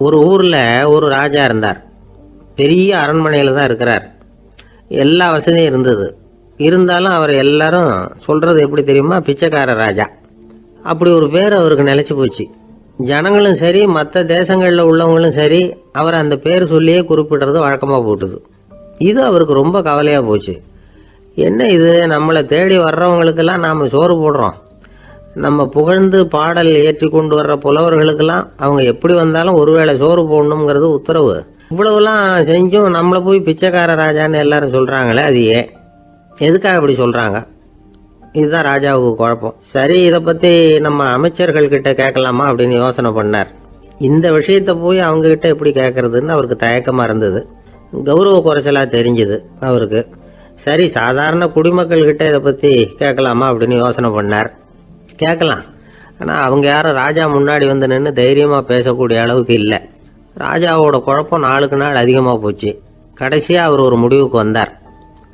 ஒரு ஊரில் ஒரு ராஜா இருந்தார். பெரிய அரண்மனையில் தான் இருக்கிறார். எல்லா வசதியும் இருந்தது. இருந்தாலும் அவர் எல்லாரும் சொல்கிறது எப்படி தெரியுமா? பிச்சைக்கார ராஜா. அப்படி ஒரு பேர் அவருக்கு நிலைச்சி போச்சு. ஜனங்களும் சரி, மற்ற தேசங்களில் உள்ளவங்களும் சரி, அவர் அந்த பேர் சொல்லியே குறிப்பிடுறது வழக்கமாக போட்டுது. இது அவருக்கு ரொம்ப கவலையாக போச்சு. என்ன இது, நம்மளை தேடி வர்றவங்களுக்கெல்லாம் நாம் சோறு போடுறோம், நம்ம புகழ்ந்து பாடல் ஏற்றி கொண்டு வர்ற புலவர்களுக்கெல்லாம் அவங்க எப்படி வந்தாலும் ஒருவேளை சோறு போடணுங்கிறது உத்தரவு. இவ்வளவுலாம் செஞ்சும் நம்மளை போய் பிச்சைக்கார ராஜான்னு எல்லாரும் சொல்கிறாங்களே, அது ஏன், எதுக்காக இப்படி சொல்கிறாங்க? இதுதான் ராஜாவுக்கு குழப்பம். சரி, இதை பற்றி நம்ம அமைச்சர்கள்கிட்ட கேட்கலாமா அப்படின்னு யோசனை பண்ணார். இந்த விஷயத்தை போய் அவங்ககிட்ட எப்படி கேட்கறதுன்னு அவருக்கு தயக்கமாக இருந்தது. கௌரவ குறைச்சலாக தெரிஞ்சுது அவருக்கு. சரி, சாதாரண குடிமக்கள்கிட்ட இதை பற்றி கேட்கலாமா அப்படின்னு யோசனை பண்ணார். கேட்கலாம். ஆனால் அவங்க யாரும் ராஜா முன்னாடி வந்து நின்று தைரியமாக பேசக்கூடிய அளவுக்கு இல்லை. ராஜாவோட குழப்பம் நாளுக்கு நாள் அதிகமாக போச்சு. கடைசியாக அவர் ஒரு முடிவுக்கு வந்தார்.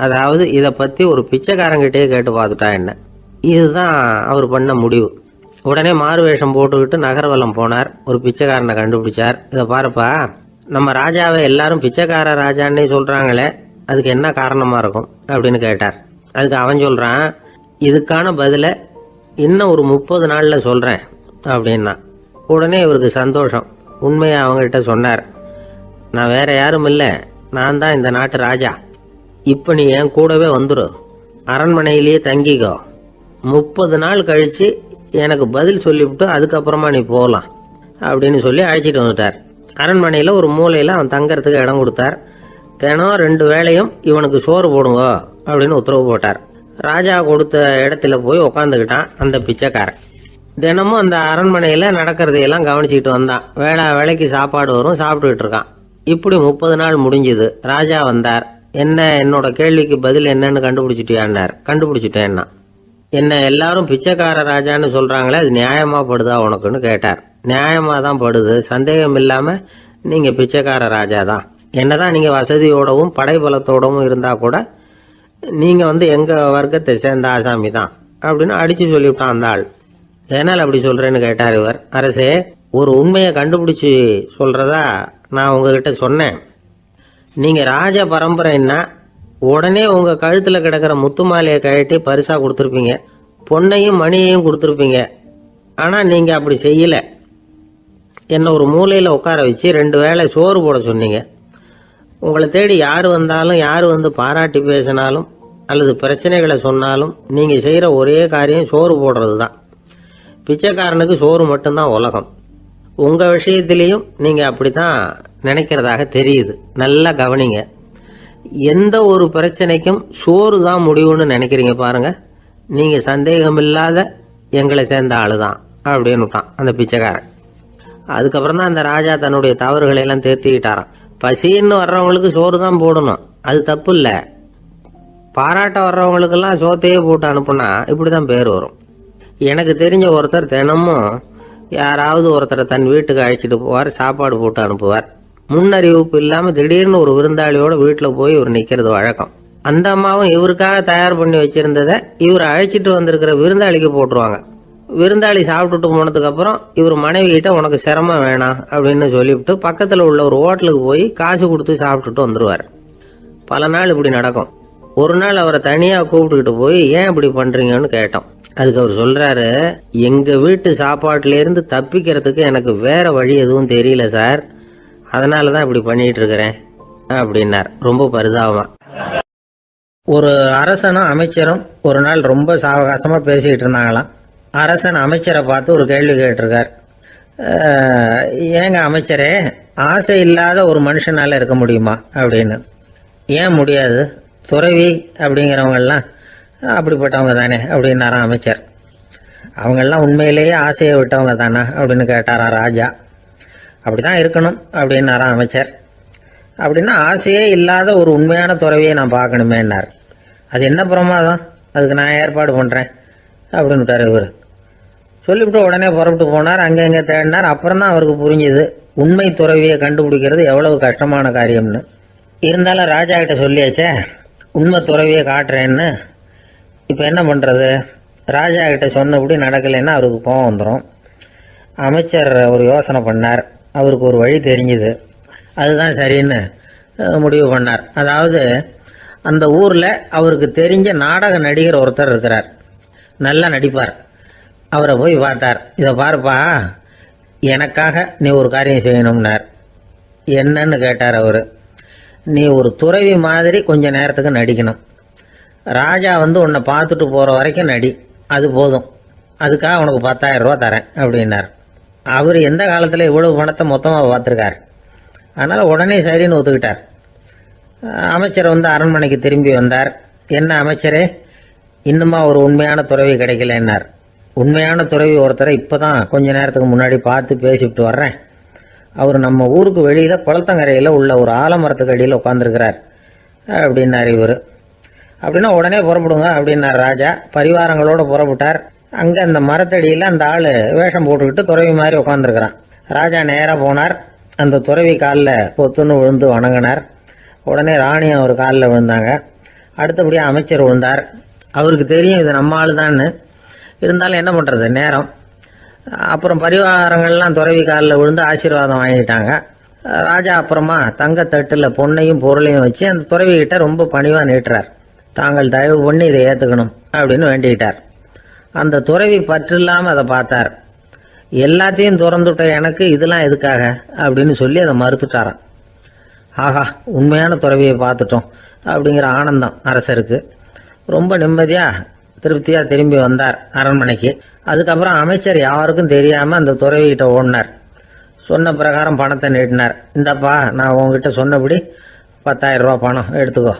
அதாவது இதை பற்றி ஒரு பிச்சைக்காரங்கிட்டே கேட்டு பார்த்துட்டா என்ன. இதுதான் அவர் பண்ண முடிவு. உடனே மாறு வேஷம் போட்டுக்கிட்டு நகர்வலம் போனார். ஒரு பிச்சைக்காரனை கண்டுபிடிச்சார். இதை பாருப்பா, நம்ம ராஜாவை எல்லாரும் பிச்சைக்கார ராஜான்னே சொல்கிறாங்களே, அதுக்கு என்ன காரணமாக இருக்கும் அப்படின்னு கேட்டார். அதுக்கு அவன் சொல்கிறான், இதுக்கான பதிலை இன்னும் ஒரு 30 நாளில் சொல்கிறேன் அப்படின்னா. உடனே இவருக்கு சந்தோஷம். உண்மையை அவங்ககிட்ட சொன்னார். நான் வேற யாரும் இல்லை, நான் தான் இந்த நாட்டு ராஜா. இப்போ நீ என் கூடவே வந்துடு, அரண்மனையிலேயே தங்கிக்கோ. 30 நாள் கழித்து எனக்கு பதில் சொல்லிவிட்டு அதுக்கப்புறமா நீ போகலாம் அப்படின்னு சொல்லி அழைச்சிட்டு வந்துட்டார். அரண்மனையில் ஒரு மூலையில் அவன் தங்கறதுக்கு இடம் கொடுத்தார். தினம் 2 வேளையும் இவனுக்கு சோறு போடுங்க அப்படின்னு உத்தரவு போட்டார். ராஜா கொடுத்த இடத்துல போய் உக்காந்துக்கிட்டான் அந்த பிச்சைக்காரன். தினமும் அந்த அரண்மனையில் நடக்கிறதையெல்லாம் கவனிச்சுக்கிட்டு வந்தான். வேளைக்கு சாப்பாடு வரும், சாப்பிட்டுக்கிட்டு இருக்கான். இப்படி 30 நாள் முடிஞ்சுது. ராஜா வந்தார். என்ன, என்னோட கேள்விக்கு பதில் என்னன்னு கண்டுபிடிச்சிட்டியான்னார். கண்டுபிடிச்சிட்டேன்னா. என்ன எல்லாரும் பிச்சைக்கார ராஜான்னு சொல்கிறாங்களே, அது நியாயமாக படுதா உனக்குன்னு கேட்டார். நியாயமாக தான் படுது, சந்தேகம் இல்லாமல் நீங்கள் பிச்சைக்கார ராஜா தான். என்னதான் நீங்கள் வசதியோடவும் படைபலத்தோடவும் இருந்தால் கூட நீங்கள் எங்கள் வர்க்கத்தை சேர்ந்த ஆசாமி தான் அப்படின்னு அடித்து சொல்லிவிட்டான் அந்த ஆள். என்னால் அப்படி சொல்கிறேன்னு கேட்டார் இவர். அரசே, ஒரு உண்மையை கண்டுபிடிச்சி சொல்கிறதா நான் உங்ககிட்ட சொன்னேன். நீங்கள் ராஜ பரம்பரைன்னா உடனே உங்கள் கழுத்தில் கிடக்கிற முத்து மாலையை கழட்டி பரிசாக கொடுத்துருப்பீங்க, பொன்னையும் மணியையும் கொடுத்துருப்பீங்க. ஆனால் நீங்கள் அப்படி செய்யலை. என்னை ஒரு மூலையில் உட்கார வச்சு 2 வேளை சோறு போட சொன்னீங்க. உங்களை தேடி யார் வந்தாலும், யார் பாராட்டி பேசினாலும் அல்லது பிரச்சனைகளை சொன்னாலும் நீங்கள் செய்கிற ஒரே காரியம் சோறு போடுறது தான். பிச்சைக்காரனுக்கு சோறு மட்டும்தான் உலகம். உங்கள் விஷயத்திலையும் நீங்கள் அப்படி தான் நினைக்கிறதாக தெரியுது. நல்லா கவனிங்க. எந்த ஒரு பிரச்சனைக்கும் சோறு தான் முடிவுன்னு நினைக்கிறீங்க பாருங்க. நீங்கள் சந்தேகமில்லாத எங்களை சேர்ந்த ஆளு தான் அப்படின்னு விட்டான் அந்த பிச்சைக்காரன். அதுக்கப்புறம் தான் அந்த ராஜா தன்னுடைய தவறுகளை எல்லாம் தேர்த்திக்கிட்டாராம். பசின்னு வர்றவங்களுக்கு சோறு தான் போடணும், அது தப்பு இல்லை. பாராட்ட வர்றவங்களுக்கெல்லாம் சோத்தையே போட்டு அனுப்புனா இப்படி தான் பேர் வரும். எனக்கு தெரிஞ்ச ஒருத்தர் தினமும் யாராவது ஒருத்தரை தன் வீட்டுக்கு அழைச்சிட்டு போவார், சாப்பாடு போட்டு அனுப்புவார். முன்னறிவிப்பு இல்லாமல் திடீர்னு ஒரு விருந்தாளியோட வீட்டில் போய் இவர் நிற்கிறது வழக்கம். அந்த அம்மாவும் இவருக்காக தயார் பண்ணி வச்சிருந்ததை இவர் அழைச்சிட்டு வந்திருக்கிற விருந்தாளிக்கு போட்டுருவாங்க. விருந்தாளி சாப்பிட்டுட்டு போனதுக்கப்புறம் இவர் மனைவி கிட்ட உனக்கு சிரமம் வேணாம் அப்படின்னு சொல்லிவிட்டு பக்கத்தில் உள்ள ஒரு ஹோட்டலுக்கு போய் காசு கொடுத்து சாப்பிட்டுட்டு வந்துடுவார். பல நாள் இப்படி நடக்கும். ஒரு நாள் அவரை தனியாக கூப்பிட்டுக்கிட்டு போய் ஏன் இப்படி பண்ணுறீங்கன்னு கேட்டோம். அதுக்கு அவர் சொல்கிறாரு, எங்கள் வீட்டு சாப்பாட்டிலேருந்து தப்பிக்கிறதுக்கு எனக்கு வேற வழி எதுவும் தெரியல சார், அதனால தான் இப்படி பண்ணிட்டு இருக்கிறேன் அப்படின்னார் ரொம்ப பரிதாபமாக. ஒரு அரசனும் அமைச்சரும் ஒரு நாள் ரொம்ப சாவகாசமாக பேசிக்கிட்டு இருந்தாங்களாம். அரசன் அமைச்சரை பார்த்து ஒரு கேள்வி கேட்டிருக்கார். ஏங்க அமைச்சரே, ஆசை இல்லாத ஒரு மனுஷனால் இருக்க முடியுமா அப்படின்னு. ஏன் முடியாது, துறவி அப்படிங்கிறவங்கெல்லாம் அப்படிப்பட்டவங்க தானே அப்படின்னாராம் அமைச்சர். அவங்கெல்லாம் உண்மையிலேயே ஆசையை விட்டவங்க தானா அப்படின்னு கேட்டாராம் ராஜா. அப்படி தான் இருக்கணும் அப்படின்னாராம் அமைச்சர். அப்படின்னா ஆசையே இல்லாத ஒரு உண்மையான துறவியை நான் பார்க்கணுமேன்னார். அது என்ன பிரமாதம், அதுக்கு நான் ஏற்பாடு பண்ணுறேன் அப்படின்னு விட்டார் இவர். சொல்லிவிட்டு உடனே புறப்பட்டு போனார். அங்கே எங்கே தேடினார். அப்புறம் தான் அவருக்கு புரிஞ்சுது உண்மை துறவியை கண்டுபிடிக்கிறது எவ்வளவு கஷ்டமான காரியம்னு. இருந்தாலும் ராஜா கிட்ட சொல்லியாச்சே, உண்மை துறவியை காட்டுறேன்னு. இப்போ என்ன பண்ணுறது? ராஜா கிட்ட சொன்னபடி நடக்கலைன்னா அவருக்கு கோவம் வந்துடும். அமைச்சர் ஒரு யோசனை பண்ணார். அவருக்கு ஒரு வழி தெரிஞ்சுது. அதுதான் சரின்னு முடிவு பண்ணார். அதாவது அந்த ஊரில் அவருக்கு தெரிஞ்ச நாடக நடிகர் ஒருத்தர் இருக்கிறார், நல்லா நடிப்பார். அவரை போய் பார்த்தார். இதை பாருப்பா, எனக்காக நீ ஒரு காரியம் செய்யணும்னார். என்னன்னு கேட்டார் அவர். நீ ஒரு துறவி மாதிரி கொஞ்ச நேரத்துக்கு நடிக்கணும். ராஜா வந்து உன்னை பார்த்துட்டு போகிற வரைக்கும் நடி, அது போதும். அதுக்காக உனக்கு 10,000 ரூபா தரேன் அப்படின்னார். அவர் எந்த காலத்தில் இவ்வளவு பணத்தை மொத்தமாக பார்த்துருக்கார். அதனால் உடனே சரின்னு ஒத்துக்கிட்டார். அமைச்சர் வந்து அரண்மனைக்கு திரும்பி வந்தார். என்ன அமைச்சரே, இன்னுமா ஒரு உண்மையான துறவி கிடைக்கலன்னார். உண்மையான துறவி ஒருத்தரை இப்போ தான் கொஞ்ச நேரத்துக்கு முன்னாடி பார்த்து பேசிவிட்டு வர்றேன். அவர் நம்ம ஊருக்கு வெளியில் குளத்தங்கரையில் உள்ள ஒரு ஆலமரத்துக்கு அடியில் உட்காந்துருக்கிறார் அப்படின்னார் இவர். அப்படின்னா உடனே புறப்படுங்க அப்படின்னார் ராஜா. பரிவாரங்களோடு புறப்பட்டார். அங்கே அந்த மரத்தடியில் அந்த ஆள் வேஷம் போட்டுக்கிட்டு துறவி மாதிரி உட்காந்துருக்கிறான். ராஜா நேராக போனார். அந்த துறவி காலில் பொத்துன்னு விழுந்து வணங்கினார். உடனே ராணி அவர் காலில் விழுந்தாங்க. அடுத்தபடியாக அமைச்சர் விழுந்தார். அவருக்கு தெரியும் இது நம்ம ஆள் தான்னு. இருந்தாலும் என்ன பண்ணுறது, நேரம். அப்புறம் பரிவாரங்கள்லாம் துறவி காலில் விழுந்து ஆசீர்வாதம் வாங்கிட்டாங்க. ராஜா அப்புறமா தங்கத்தட்டில் பொண்ணையும் பொருளையும் வச்சு அந்த துறவிகிட்ட ரொம்ப பணிவாக நீட்டுறார். தாங்கள் தயவு பண்ணி இதை ஏற்றுக்கணும் அப்படின்னு வேண்டிக்கிட்டார். அந்த துறவி பற்று இல்லாமல் அதை பார்த்தார். எல்லாத்தையும் திறந்துட்ட எனக்கு இதெல்லாம் எதுக்காக அப்படின்னு சொல்லி அதை மறுத்துட்டாராம். ஆஹா, உண்மையான துறவியை பார்த்துட்டோம் அப்படிங்கிற ஆனந்தம் அரசருக்கு. ரொம்ப நிம்மதியாக திருப்தியாக திரும்பி வந்தார் அரண்மனைக்கு. அதுக்கப்புறம் அமைச்சர் யாருக்கும் தெரியாமல் அந்த துறவிகிட்ட ஓடினார். சொன்ன பிரகாரம் பணத்தை நீட்டினார். இந்தப்பா, நான் உங்ககிட்ட சொன்னபடி 10,000 ரூபா பணம் எடுத்துக்கோ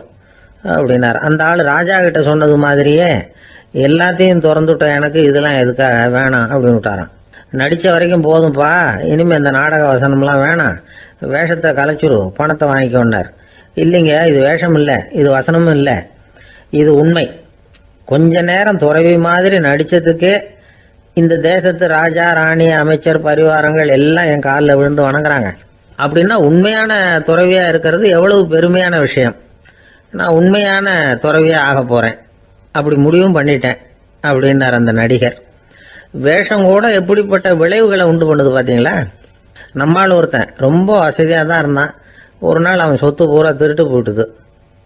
அப்படின்னார். அந்த ஆள் ராஜா கிட்ட சொன்னது மாதிரியே எல்லாத்தையும் திறந்துட்ட எனக்கு இதெல்லாம் எதுக்காக வேணாம் அப்படின்னு விட்டாரான். நடித்த வரைக்கும் போதும்ப்பா, இனிமேல் இந்த நாடக வசனம்லாம் வேணாம், வேஷத்தை கலைச்சுரு, பணத்தை வாங்கிக்கொண்டார். இல்லைங்க, இது வேஷம் இல்லை, இது வசனமும் இல்லை, இது உண்மை. கொஞ்ச நேரம் துறவி மாதிரி நடித்ததுக்கே இந்த தேசத்து ராஜா, ராணி, அமைச்சர், பரிவாரங்கள் எல்லாம் என் காலில் விழுந்து வணங்குறாங்க. அப்படின்னா உண்மையான துறவியாக இருக்கிறது எவ்வளவு பெருமையான விஷயம். நான் உண்மையான துறவியாக ஆக போகிறேன், அப்படி முடிவும் பண்ணிட்டேன் அப்படின்னார் அந்த நடிகர். வேஷம் கூட எப்படிப்பட்ட விளைவுகளை உண்டு பண்ணுது பார்த்தீங்களா. நம்மால் ஒருத்தன் ரொம்ப வசதியாக தான் இருந்தான். ஒரு நாள் அவன் சொத்து பூரா திருட்டு போட்டுது.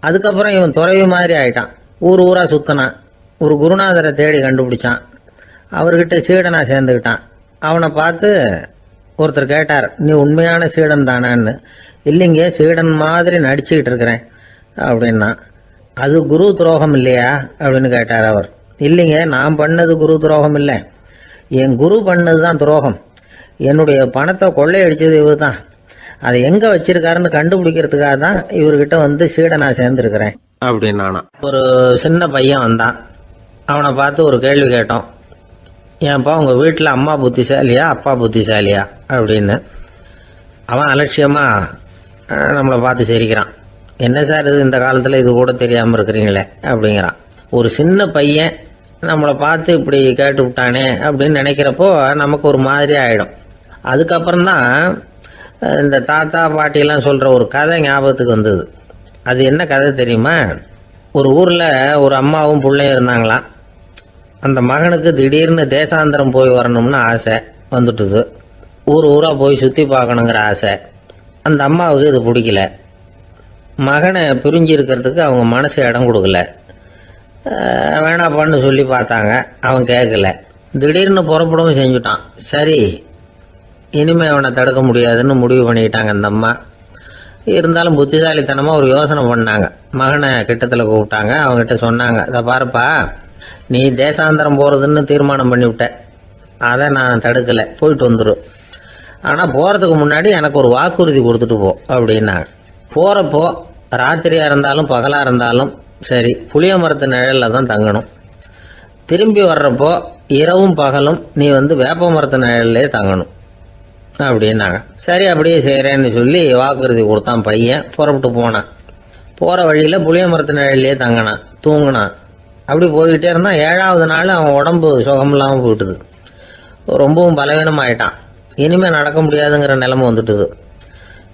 அதுக்கப்புறம் இவன் துறவி மாதிரி ஆயிட்டான். ஊர் ஊராக சுற்றினான். ஒரு குருநாதரை தேடி கண்டுபிடிச்சான். அவர்கிட்ட சீடனாக சேர்ந்துக்கிட்டான். அவனை பார்த்து ஒருத்தர் கேட்டார், நீ உண்மையான சீடன் தானான்னு. இல்லைங்க, சீடன் மாதிரி நடிச்சுக்கிட்டு இருக்கிறேன் அப்படின்னா. அது குரு துரோகம் இல்லையா அப்படின்னு கேட்டார் அவர். இல்லைங்க, நான் பண்ணது குரு துரோகம் இல்லை, என் குரு பண்ணது தான் துரோகம். என்னுடைய பணத்தை கொள்ளையடிச்சது இவர் தான். அதை எங்கே வச்சிருக்காருன்னு கண்டுபிடிக்கிறதுக்காக தான் இவர்கிட்ட வந்து சீடனா சேர்ந்துருக்கிறேன் அப்படின்னானா. ஒரு சின்ன பையன் வந்தான். அவனை பார்த்து ஒரு கேள்வி கேட்டோம். ஏன்ப்பா, உங்கள் வீட்டில் அம்மா புத்திசாலியா அப்பா புத்திசாலியா அப்படின்னு. அவன் அலட்சியமாக நம்மளை பார்த்து சிரிக்கிறான். என்ன சார் இது, இந்த காலத்தில் இது கூட தெரியாமல் இருக்கிறீங்களே அப்படிங்கிறான். ஒரு சின்ன பையன் நம்மளை பார்த்து இப்படி கேட்டு விட்டானே அப்படின்னு நினைக்கிறப்போ நமக்கு ஒரு மாதிரி ஆகிடும். அதுக்கப்புறம்தான் இந்த தாத்தா பாட்டியெல்லாம் சொல்கிற ஒரு கதை ஞாபகத்துக்கு வந்தது. அது என்ன கதை தெரியுமா? ஒரு ஊரில் ஒரு அம்மாவும் பிள்ளையும் இருந்தாங்களாம். அந்த மகனுக்கு திடீர்னு தேசாந்திரம் போய் வரணும்னு ஆசை வந்துட்டுது. ஊர் ஊராக போய் சுற்றி பார்க்கணுங்கிற ஆசை. அந்த அம்மாவுக்கு இது பிடிக்கல. மகனை பிரிஞ்சு இருக்கிறதுக்கு அவங்க மனசு இடம் கொடுக்கல. வேணாப்பான்னு சொல்லி பார்த்தாங்க, அவன் கேட்கல. திடீர்னு புறப்படவும் செஞ்சுட்டான். சரி, இனிமேல் அவனை தடுக்க முடியாதுன்னு முடிவு பண்ணிக்கிட்டாங்க அந்த அம்மா. இருந்தாலும் புத்திசாலித்தனமாக ஒரு யோசனை பண்ணாங்க. மகனை கிட்டத்தில் கூப்பிட்டாங்க. அவங்ககிட்ட சொன்னாங்க, இதை பாருப்பா, நீ தேசாந்திரம் போகிறதுன்னு தீர்மானம் பண்ணிவிட்ட, அதை நான் தடுக்கலை, போயிட்டு வந்துடும். ஆனால் போகிறதுக்கு முன்னாடி எனக்கு ஒரு வாக்குறுதி கொடுத்துட்டு போ அப்படின்னாங்க. போகிறப்போ ராத்திரியாக இருந்தாலும் பகலாக இருந்தாலும் சரி, புளிய மரத்து நிழலில் தான் தங்கணும். திரும்பி வர்றப்போ இரவும் பகலும் நீ வந்து வேப்ப மரத்து நிழல்லே தங்கணும் அப்படின்னாங்க. சரி, அப்படியே செய்கிறேன்னு சொல்லி வாக்குறுதி கொடுத்தான் பையன். புறப்பட்டு போனான். போகிற வழியில் புளிய மரத்து நிழல்லே தங்கினான், தூங்கினான். அப்படி போய்கிட்டே இருந்தான். 7வது நாள் அவன் உடம்பு சுகமில்லாமல் போயிட்டுது. ரொம்பவும் பலவீனமாயிட்டான். இனிமேல் நடக்க முடியாதுங்கிற நிலைமை வந்துட்டுது.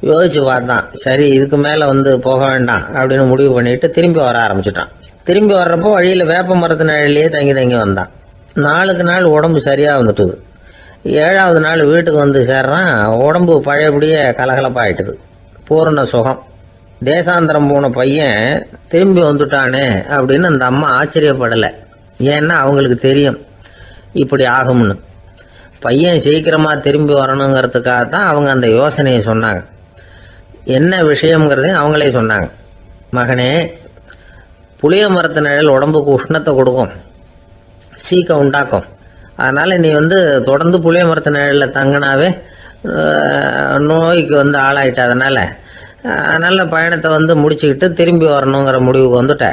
யோசிச்சு பார்த்தான். சரி, இதுக்கு மேலே வந்து போக வேண்டாம் அப்படின்னு முடிவு பண்ணிட்டு திரும்பி வர ஆரம்பிச்சுட்டான். திரும்பி வர்றப்போ வழியில் வேப்ப மரத்து நிழல்லையே தங்கி வந்தான். நாளுக்கு நாள் உடம்பு சரியாக வந்துட்டுது. 7வது நாள் வீட்டுக்கு வந்து சேர்றான். உடம்பு பழையபடியே கலகலப்பாயிட்டுது. பூரண சுகம். தேசாந்திரம் போன பையன் திரும்பி வந்துட்டானே அப்படின்னு அந்த அம்மா ஆச்சரியப்படலை. ஏன்னா அவங்களுக்கு தெரியும் இப்படி ஆகும்னு. பையன் சீக்கிரமாக திரும்பி வரணுங்கிறதுக்காக தான் அவங்க அந்த யோசனையை சொன்னாங்க. என்ன விஷயங்கிறதையும் அவங்களே சொன்னாங்க. மகனே, புளிய மரத்து நிழல் உடம்புக்கு உஷ்ணத்தை கொடுக்கும், சீக்கம் உண்டாக்கும். அதனால் நீ தொடர்ந்து புளிய மரத்து நிழலில் தங்கினாவே நோய்க்கு ஆளாயிட்ட. அதனால் நல்ல பயணத்தை முடிச்சுக்கிட்டு திரும்பி வரணுங்கிற முடிவுக்கு வந்துட்ட.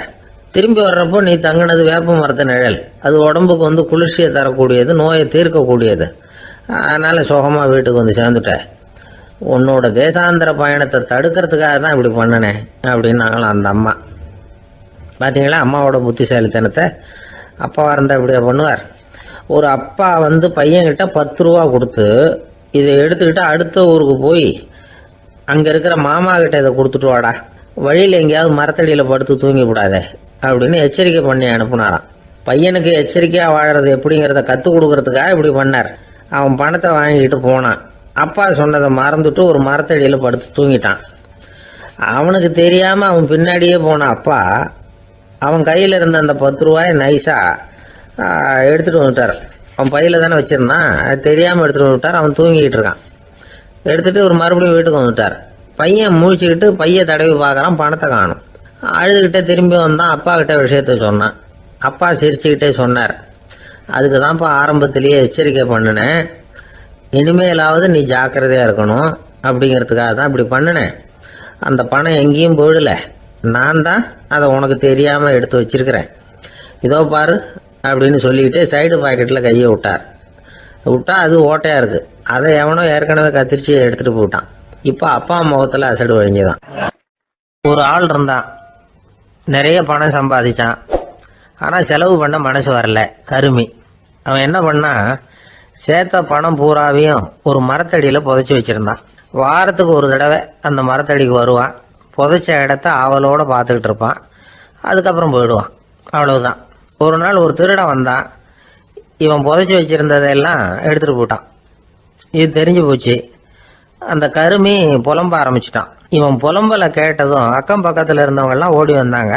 திரும்பி வர்றப்போ நீ தங்கினது வேப்ப மரத்து நிழல். அது உடம்புக்கு குளிர்ச்சியை தரக்கூடியது, நோயை தீர்க்கக்கூடியது. அதனால் சுகமாக வீட்டுக்கு சேர்ந்துட்ட. உன்னோட தேசாந்திர பயணத்தை தடுக்கிறதுக்காக தான் இப்படி பண்ணினேன் அப்படின்னாங்களாம் அந்த அம்மா. பார்த்தீங்களா அம்மாவோட புத்திசாலித்தனத்தை? அப்பாவாக இருந்தால் இப்படியா பண்ணுவார்? ஒரு அப்பா பையன்கிட்ட 10 ரூபா கொடுத்து இதை எடுத்துக்கிட்டு அடுத்த ஊருக்கு போய் அங்கே இருக்கிற மாமா கிட்ட இதை கொடுத்துட்டு வாடா, வழியில் எங்கேயாவது மரத்தடியில் படுத்து தூங்கி விடாதே அப்படின்னு எச்சரிக்கை பண்ணி அனுப்புனாராம். பையனுக்கு எச்சரிக்கையாக வாழறது எப்படிங்கிறத கற்றுக் கொடுக்கறதுக்காக இப்படி பண்ணார். அவன் பணத்தை வாங்கிட்டு போனான். அப்பா சொன்னதை மறந்துட்டு ஒரு மரத்தடியில் படுத்து தூங்கிட்டான். அவனுக்கு தெரியாமல் அவன் பின்னாடியே போன அப்பா அவன் கையில் இருந்த அந்த 10 ரூபாயை நைஸாக எடுத்துகிட்டு வந்துட்டார். அவன் பையில் தானே வச்சுருந்தான், அது தெரியாமல் எடுத்துகிட்டு வந்துட்டார். அவன் தூங்கிக்கிட்டு இருக்கான். எடுத்துகிட்டு ஒரு மறுபடியும் வீட்டுக்கு வந்துட்டார். பையன் முழிச்சுக்கிட்டு பையை தடவி பார்க்குறான், பணத்தை காணும். அழுதுகிட்டே திரும்பி வந்தான். அப்பா கிட்ட விஷயத்த சொன்னான். அப்பா சிரிச்சுக்கிட்டே சொன்னார், அதுக்கு தான்ப்பா ஆரம்பத்திலேயே எச்சரிக்கை பண்ணினேன், இனிமேலாவது நீ ஜாக்கிரதையாக இருக்கணும் அப்படிங்கிறதுக்காக தான் இப்படி பண்ணினேன். அந்த பணம் எங்கேயும் போயிடலை, நான் தான் அதை உனக்கு தெரியாமல் எடுத்து வச்சிருக்கிறேன். இதோ பாரு அப்படின்னு சொல்லிக்கிட்டு சைடு பாக்கெட்டில் கையை விட்டா அது ஓட்டையாக இருக்குது. அதை எவனோ ஏற்கனவே கத்திரிச்சு எடுத்துகிட்டு போயிட்டான். இப்போ அப்பா முகத்தில் அசடு வழிஞ்சுதான். ஒரு ஆள் இருந்தான், நிறைய பணம் சம்பாதிச்சான். ஆனால் செலவு பண்ண மனசு வரல, கருமி. அவன் என்ன பண்ணா, சேர்த்த பணம் பூராவையும் ஒரு மரத்தடியில் புதைச்சி வச்சுருந்தான். வாரத்துக்கு ஒரு தடவை அந்த மரத்தடிக்கு வருவான். புதைச்ச இடத்த ஆவலோடு பார்த்துக்கிட்டு இருப்பான். அதுக்கப்புறம் போயிடுவான். அவ்வளவுதான். ஒரு நாள் ஒரு திருடன் வந்தான். இவன் புதைச்சி வச்சுருந்ததெல்லாம் எடுத்துகிட்டு போயிட்டான். இது தெரிஞ்சு போச்சு. அந்த கருமி புலம்ப ஆரம்பிச்சிட்டான். இவன் புலம்பலை கேட்டதும் அக்கம் பக்கத்தில் இருந்தவங்கெல்லாம் ஓடி வந்தாங்க.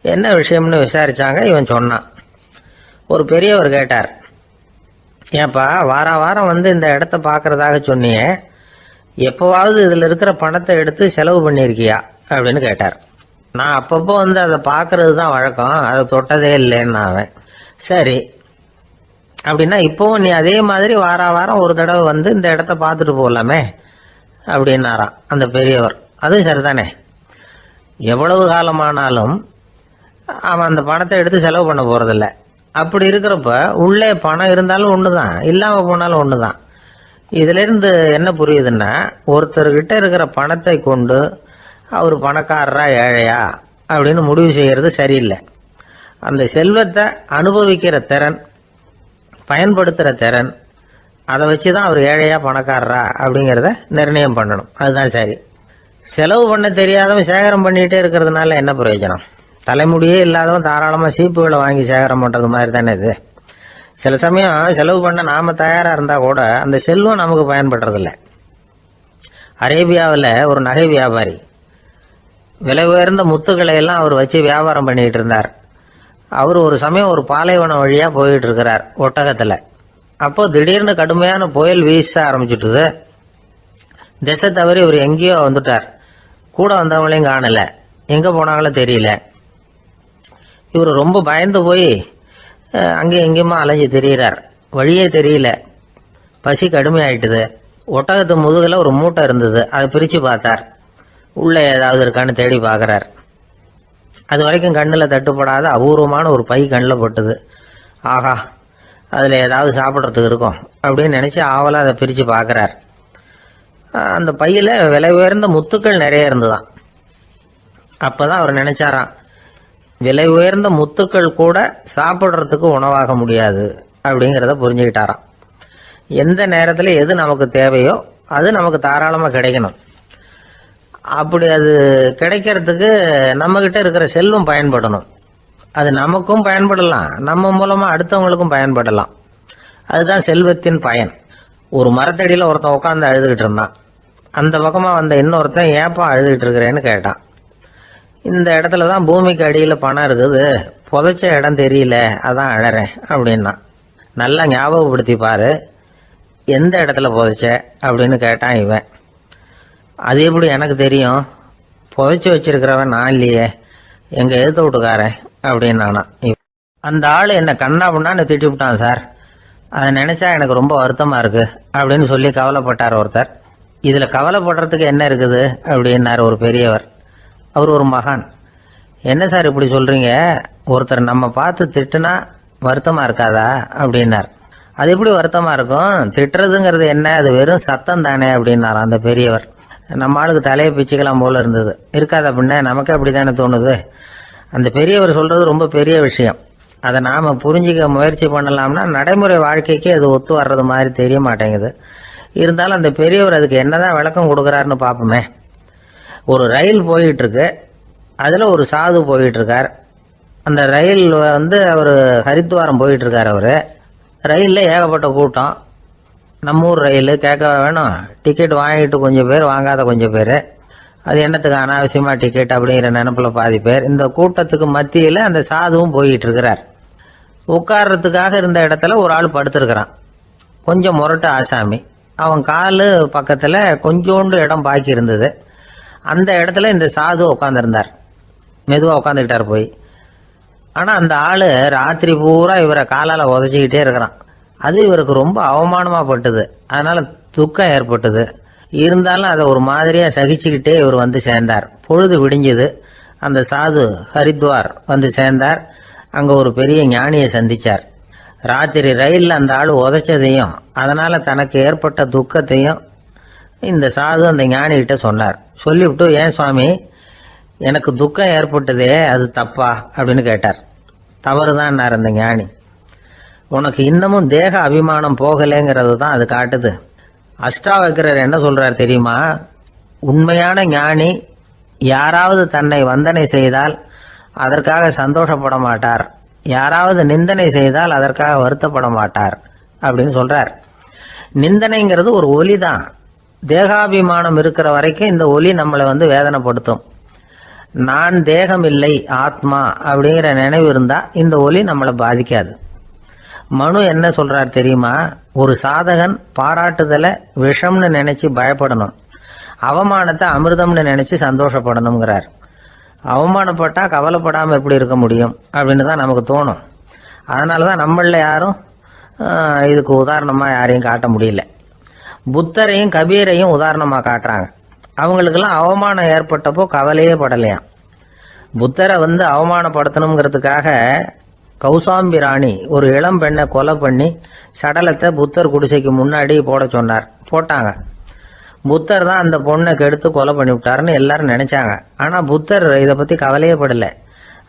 என்ன விஷயம்னு விசாரித்தாங்க. இவன் சொன்னான். ஒரு பெரியவர் கேட்டார், ஏப்பா வாரம் இந்த இடத்த பார்க்கறதாக சொன்னியே, எப்போவாவது இதில் இருக்கிற பணத்தை எடுத்து செலவு பண்ணியிருக்கியா அப்படின்னு கேட்டார். நான் அப்பப்போ அதை பார்க்கறது தான் வழக்கம், அதை தொட்டதே இல்லைன்னு அவன். சரி அப்படின்னா இப்போவும் நீ அதே மாதிரி வாரம் ஒரு தடவை இந்த இடத்த பார்த்துட்டு போகலாமே அப்படின்னாராம் அந்த பெரியவர். அதுவும் சரிதானே, எவ்வளவு காலமானாலும் அவன் அந்த பணத்தை எடுத்து செலவு பண்ண போகிறதில்ல. அப்படி இருக்கிறப்ப உள்ளே பணம் இருந்தாலும் ஒன்று தான், இல்லாமல் போனாலும் ஒன்று தான். இதிலிருந்து என்ன புரியுதுன்னா, ஒருத்தர்கிட்ட இருக்கிற பணத்தை கொண்டு அவர் பணக்காரரா ஏழையா அப்படின்னு முடிவு செய்கிறது சரியில்லை. அந்த செல்வத்தை அனுபவிக்கிற திறன், பயன்படுத்துகிற திறன், அதை வச்சு தான் அவர் ஏழையா பணக்காரரா அப்படிங்கிறத நிர்ணயம் பண்ணணும். அதுதான் சரி. செலவு பண்ண தெரியாதவன் சேகரம் பண்ணிகிட்டே இருக்கிறதுனால என்ன பிரயோஜனம்? தலைமுடியே இல்லாதவன் தாராளமாக சீப்புகளை வாங்கி சேகரம் பண்ணுறது மாதிரி தானே இது. சில சமயம் செலவு பண்ண நாம் தயாராக இருந்தால் கூட அந்த செல்வம் நமக்கு பயன்படுறதில்ல. அரேபியாவில் ஒரு நகை வியாபாரி விலை உயர்ந்த முத்துக்களை எல்லாம் அவர் வச்சு வியாபாரம் பண்ணிகிட்டு இருந்தார். அவர் ஒரு சமயம் ஒரு பாலைவனம் வழியாக போயிட்டு இருக்கிறார் ஒட்டகத்தில். அப்போது திடீர்னு கடுமையான புயல் வீச ஆரம்பிச்சுட்டுது. திசை தவறி இவர் எங்கேயோ வந்துட்டார். கூட வந்தவங்களையும் காணலை, எங்கே போனாங்களோ தெரியல. இவர் ரொம்ப பயந்து போய் அங்கேயும் எங்கேயுமா அலைஞ்சு திரியிறார். வழியே தெரியல. பசி கடுமையாயிட்டுது. ஒட்டகத்து முதுகில் ஒரு மூட்டை இருந்தது. அதை பிரித்து பார்த்தார். உள்ளே ஏதாவது இருக்கான்னு தேடி பார்க்குறார். அது வரைக்கும் கண்ணில் தட்டுப்படாத அபூர்வமான ஒரு பை கண்ணில் பட்டுது. ஆஹா, அதில் ஏதாவது சாப்பிட்றதுக்கு இருக்கும் அப்படின்னு நினச்சி ஆவலாக அதை பிரித்து பார்க்குறார். அந்த பையில் விலை உயர்ந்த முத்துக்கள் நிறைய இருந்துதான். அப்போ தான் அவர் நினச்சாராம், விலை உயர்ந்த முத்துக்கள் கூட சாப்பிட்றதுக்கு உணவாக முடியாது அப்படிங்கிறத புரிஞ்சுக்கிட்டாராம். எந்த நேரத்தில் எது நமக்கு தேவையோ அது நமக்கு தாராளமாக கிடைக்கணும். அப்படி அது கிடைக்கிறதுக்கு நம்மக்கிட்ட இருக்கிற செல்வம் பயன்படணும். அது நமக்கும் பயன்படலாம், நம்ம மூலமாக அடுத்தவங்களுக்கும் பயன்படலாம். அதுதான் செல்வத்தின் பயன். ஒரு மரத்தடியில் ஒருத்தன் உட்காந்து அழுதுகிட்டு இருந்தான். அந்த பக்கமா வந்த இன்னொருத்தன் ஏப்பா அழுதுகிட்டு இருக்கிறேன்னு கேட்டான். இந்த இடத்துல தான் பூமிக்கு அடியில் பணம் இருக்குது, புதைச்ச இடம் தெரியல, அதான் அழறேன் அப்படின்னா. நல்லா ஞாபகப்படுத்தி பாரு, எந்த இடத்துல புதைச்ச அப்படின்னு கேட்டான் இவன். அது எப்படி எனக்கு தெரியும், புதைச்சி வச்சிருக்கிறவன் நான் இல்லையே, எங்க எழுத்து வீட்டுக்காரன் அப்படின்னானா. அந்த ஆள் என்ன கண்ணா பண்ணான்னு திட்டி விட்டான் சார், அதை நினைச்சா எனக்கு ரொம்ப வருத்தமா இருக்கு அப்படின்னு சொல்லி கவலைப்பட்டார் ஒருத்தர். இதுல கவலைப்படுறதுக்கு என்ன இருக்குது அப்படின்னாரு ஒரு பெரியவர். அவர் ஒரு மகான். என்ன சார் இப்படி சொல்றீங்க, ஒருத்தர் நம்ம பார்த்து திட்டுனா வருத்தமா இருக்காதா அப்படின்னார். அது எப்படி வருத்தமா இருக்கும், திட்டுறதுங்கிறது என்ன, அது வெறும் சத்தம் தானே அப்படின்னார் அந்த பெரியவர். நம்ம ஆளுக்கு தலையை பிச்சுக்கலாம் போல இருந்தது. இருக்காது அப்படின்னா நமக்கு அப்படித்தானே தோணுது. அந்த பெரியவர் சொல்றது ரொம்ப பெரிய விஷயம். அதை நாம புரிஞ்சிக்க முயற்சி பண்ணலாம்னா நடைமுறை வாழ்க்கைக்கு அது ஒத்து வர்றது மாதிரி தெரிய மாட்டேங்குது. இருந்தாலும் அந்த பெரியவர் அதுக்கு என்னதான் விளக்கம் கொடுக்குறாருன்னு பார்ப்போமே. ஒரு ரயில் போயிட்டு இருக்கு, அதுல ஒரு சாது போயிட்டு இருக்கார். அந்த ரயில் அவர் ஹரித்வாரம் போயிட்டு இருக்கார். அவரு ரயில்ல ஏகப்பட்ட கூட்டம். நம்ம ஊர் ரயில் கேட்க வேணும், டிக்கெட் வாங்கிட்டு கொஞ்சம் பேர், வாங்காத கொஞ்சம் பேர். அது என்னத்துக்கு அனாவசியமா டிக்கெட் அப்படிங்கிற நினைப்புல பாதி பேர். இந்த கூட்டத்துக்கு மத்தியில அந்த சாதுவும் போயிட்டு இருக்கிறார். உட்கார்றதுக்காக இருந்த இடத்துல ஒரு ஆள் படுத்திருக்கிறான், கொஞ்சம் முரட்டு ஆசாமி. அவன் காலு பக்கத்துல கொஞ்சோண்டு இடம் பாக்கி இருந்தது. அந்த இடத்துல இந்த சாது உட்காந்துருந்தார். மெதுவா உட்காந்துக்கிட்டார் போய். ஆனா அந்த ஆளு ராத்திரி பூரா இவரை காலால உதச்சிக்கிட்டே இருக்கிறான். அது இவருக்கு ரொம்ப அவமானமா பட்டது. அதனால துக்கம் ஏற்பட்டது. இருந்தாலும் அதை ஒரு மாதிரியா சகிச்சுக்கிட்டே இவர் வந்து சேர்ந்தார். பொழுது விடிஞ்சது. அந்த சாது ஹரித்வார் வந்து சேர்ந்தார். அங்க ஒரு பெரிய ஞானியை சந்திச்சார். ராத்திரி ரயில்ல அந்த ஆளு உதைச்சதையும் அதனால தனக்கு ஏற்பட்ட துக்கத்தையும் இந்த சாது அந்த ஞானி கிட்ட சொன்னார். சொல்லிவிட்டு, ஏன் சுவாமி, எனக்கு துக்கம் ஏற்பட்டதே அது தப்பா அப்படின்னு கேட்டார். தவறுதான் அந்த ஞானி. உனக்கு இன்னமும் தேக அபிமானம் போகலைங்கிறது தான் அது காட்டுது. அஷ்டாவக்கரர் என்ன சொல்றார் தெரியுமா, உண்மையான ஞானி யாராவது தன்னை வந்தனை செய்தால் அதற்காக சந்தோஷப்பட மாட்டார், யாராவது நிந்தனை செய்தால் அதற்காக வருத்தப்பட மாட்டார் அப்படின்னு சொல்றார். நிந்தனைங்கிறது ஒரு ஒலி தான். தேகாபிமானம் இருக்கிற வரைக்கும் இந்த ஒலி நம்மளை வேதனைப்படுத்தும். நான் தேகம் இல்லை, ஆத்மா அப்படிங்கிற நினைவு இருந்தா இந்த ஒலி நம்மளை பாதிக்காது. மனு என்ன சொல்றார் தெரியுமா, ஒரு சாதகன் பாராட்டுதலை விஷம்னு நினைச்சு பயப்படணும், அவமானத்தை அமிர்தம்னு நினைச்சு சந்தோஷப்படணுங்கிறார். அவமானப்பட்டா கவலைப்படாம எப்படி இருக்க முடியும் அப்படின்னு தான் நமக்கு தோணும். அதனாலதான் நம்மள யாரும் இதுக்கு உதாரணமா யாரையும் காட்ட முடியல. புத்தரையும் கபீரையும் உதாரணமா காட்டுறாங்க. அவங்களுக்கெல்லாம் அவமானம் ஏற்பட்டப்போ கவலையே படலையாம். புத்தரை அவமானப்படுத்தணுங்கிறதுக்காக கௌசாம்பி ராணி ஒரு இளம் பெண்ணை கொலை பண்ணி சடலத்தை புத்தர் குடிசைக்கு முன்னாடி போட சொன்னார். போட்டாங்க. புத்தர் தான் அந்த பொண்ணை கெடுத்து கொலை பண்ணி விட்டாருன்னு எல்லாரும் நினைச்சாங்க. ஆனா புத்தர் இதை பத்தி கவலையே படல.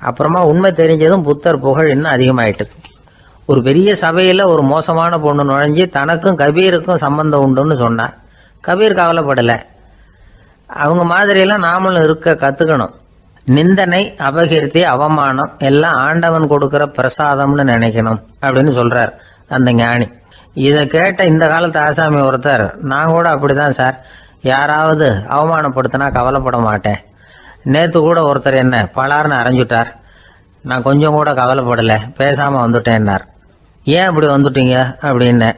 அப்புறமா உண்மை தெரிஞ்சதும் புத்தர் புகழ் இன்னும் அதிகமாயிட்டது. ஒரு பெரிய சபையில ஒரு மோசமான பொண்ணு நுழைஞ்சு தனக்கும் கபீருக்கும் சம்பந்தம் உண்டுன்னு சொன்னா கபீர் கவலைப்படல. அவங்க மாதிரியெல்லாம் நாமளும் இருக்க கத்துக்கணும். நிந்தனை, அபகீர்த்தி, அவமானம் எல்லாம் ஆண்டவன் கொடுக்கிற பிரசாதம்னு நினைக்கணும் அப்படின்னு சொல்றார் அந்த ஞானி. இதை கேட்ட இந்த காலத்து ஆசாமி ஒருத்தர், நான் கூட அப்படிதான் சார், யாராவது அவமானப்படுத்தினா கவலைப்பட மாட்டேன். நேத்து கூட ஒருத்தர் என்ன பலார்னு அரைஞ்சுட்டார், நான் கொஞ்சம் கூட கவலைப்படல, பேசாம வந்துட்டேன்னார். ஏன் அப்படி வந்துட்டீங்க அப்படின்னு.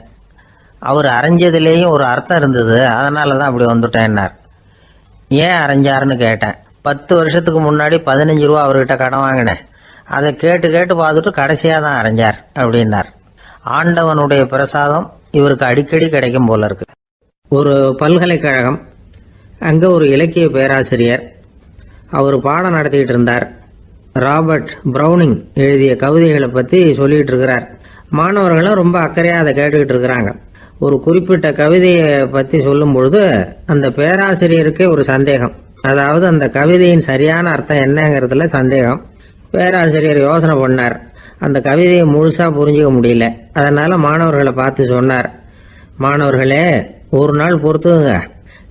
அவர் அரைஞ்சதுலேயும் ஒரு அர்த்தம் இருந்தது, அதனாலதான் அப்படி வந்துட்டேன்னார். ஏன் அரைஞ்சாருன்னு கேட்டேன். 10 வருஷத்துக்கு முன்னாடி 15 ரூபா அவர்கிட்ட கடன் வாங்கினேன், அதை கேட்டு கேட்டு பார்த்துட்டு கடைசியா தான் அரைஞ்சார் அப்படின்னார். ஆண்டவனுடைய பிரசாதம் இவருக்கு அடிக்கடி கிடைக்கும் போல இருக்கு. ஒரு பல்கலைக்கழகம், அங்க ஒரு இலக்கிய பேராசிரியர், அவர் பாடம் நடத்திட்டு இருந்தார். ராபர்ட் பிரவுனிங் எழுதிய கவிதைகளை பத்தி சொல்லிட்டு இருக்கிறார். மாணவர்களும் ரொம்ப அக்கறையா அதை கேட்டுக்கிட்டு இருக்கிறாங்க. ஒரு குறிப்பிட்ட கவிதையை பத்தி சொல்லும் பொழுது அந்த பேராசிரியருக்கே ஒரு சந்தேகம். அதாவது அந்த கவிதையின் சரியான அர்த்தம் என்னங்கிறதுல சந்தேகம். பேராசிரியர் யோசனை பண்ணார். அந்த கவிதையை முழுசா புரிஞ்சுக்க முடியல. அதனால மாணவர்களை பார்த்து சொன்னார், மாணவர்களே, ஒரு நாள் பொறுத்துங்க,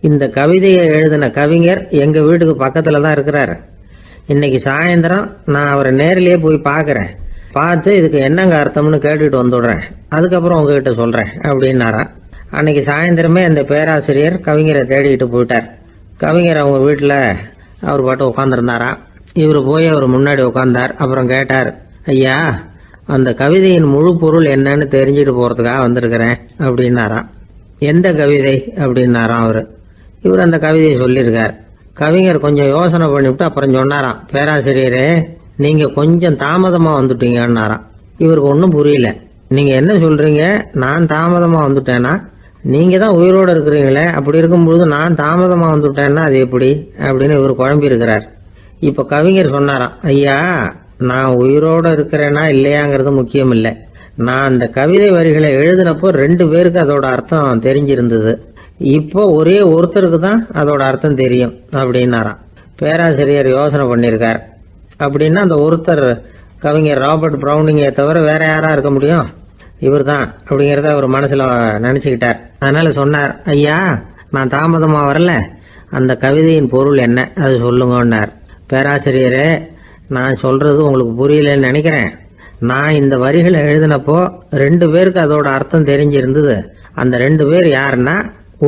இந்த கவிதையை எழுதின கவிஞர் எங்க வீட்டுக்கு பக்கத்துல தான் இருக்கிறார். இன்னைக்கு சாயந்தரம் நான் அவரை நேரிலேயே போய் பார்க்கறேன். பார்த்து இதுக்கு என்னங்க அர்த்தம்னு கேட்டுட்டு வந்துடுறேன், அதுக்கப்புறம் உங்ககிட்ட சொல்கிறேன் அப்படின்னாராம். அன்னைக்கு சாயந்தரமே அந்த பேராசிரியர் கவிஞரை தேடிட்டு போயிட்டார். கவிஞர் அவங்க வீட்டில் அவர் பாட்டு உட்காந்துருந்தாராம். இவர் போய் அவர் முன்னாடி உட்காந்தார். அப்புறம் கேட்டார், ஐயா அந்த கவிதையின் முழு பொருள் என்னன்னு தெரிஞ்சுட்டு போகிறதுக்காக வந்திருக்கிறேன் அப்படின்னாராம். எந்த கவிதை அப்படின்னாராம் அவர். இவர் அந்த கவிதையை சொல்லியிருக்கார். கவிஞர் கொஞ்சம் யோசனை பண்ணிவிட்டு அப்புறம் சொன்னாராம், பேராசிரியரே நீங்கள் கொஞ்சம் தாமதமாக வந்துட்டீங்கன்னாராம். இவருக்கு ஒன்றும் புரியல. நீங்கள் என்ன சொல்கிறீங்க, நான் தாமதமாக வந்துட்டேன்னா? நீங்கள் தான் உயிரோடு இருக்கிறீங்களே, அப்படி இருக்கும்பொழுது நான் தாமதமாக வந்துட்டேன்னா அது எப்படி அப்படின்னு இவர் குழம்பி இருக்கிறார். இப்போ கவிஞர் சொன்னாராம், ஐயா நான் உயிரோடு இருக்கிறேன்னா இல்லையாங்கிறது முக்கியம் இல்லை. நான் அந்த கவிதை வரிகளை எழுதினப்போ 2 பேருக்கு அதோட அர்த்தம் தெரிஞ்சிருந்தது. இப்போ ஒரே ஒருத்தருக்கு தான் அதோட அர்த்தம் தெரியும் அப்படின்னாராம். பேராசிரியர் யோசனை பண்ணியிருக்கார். அப்படின்னா அந்த ஒருத்தர் கவிஞர் ராபர்ட் ப்ரௌனிங்கை தவிர வேற யாரா இருக்க முடியும்? இவர் தான் அப்படிங்கிறத அவர் மனசுல நினைச்சுக்கிட்டார். அதனால சொன்னார், ஐயா நான் தாமதமா வரல, அந்த கவிதையின் பொருள் என்ன அது சொல்லுங்கன்னார். பேராசிரியரே நான் சொல்றது உங்களுக்கு புரியலன்னு நினைக்கிறேன். நான் இந்த வரிகளை எழுதினப்போ 2 பேருக்கு அதோட அர்த்தம் தெரிஞ்சிருந்தது. அந்த 2 பேர் யாருன்னா,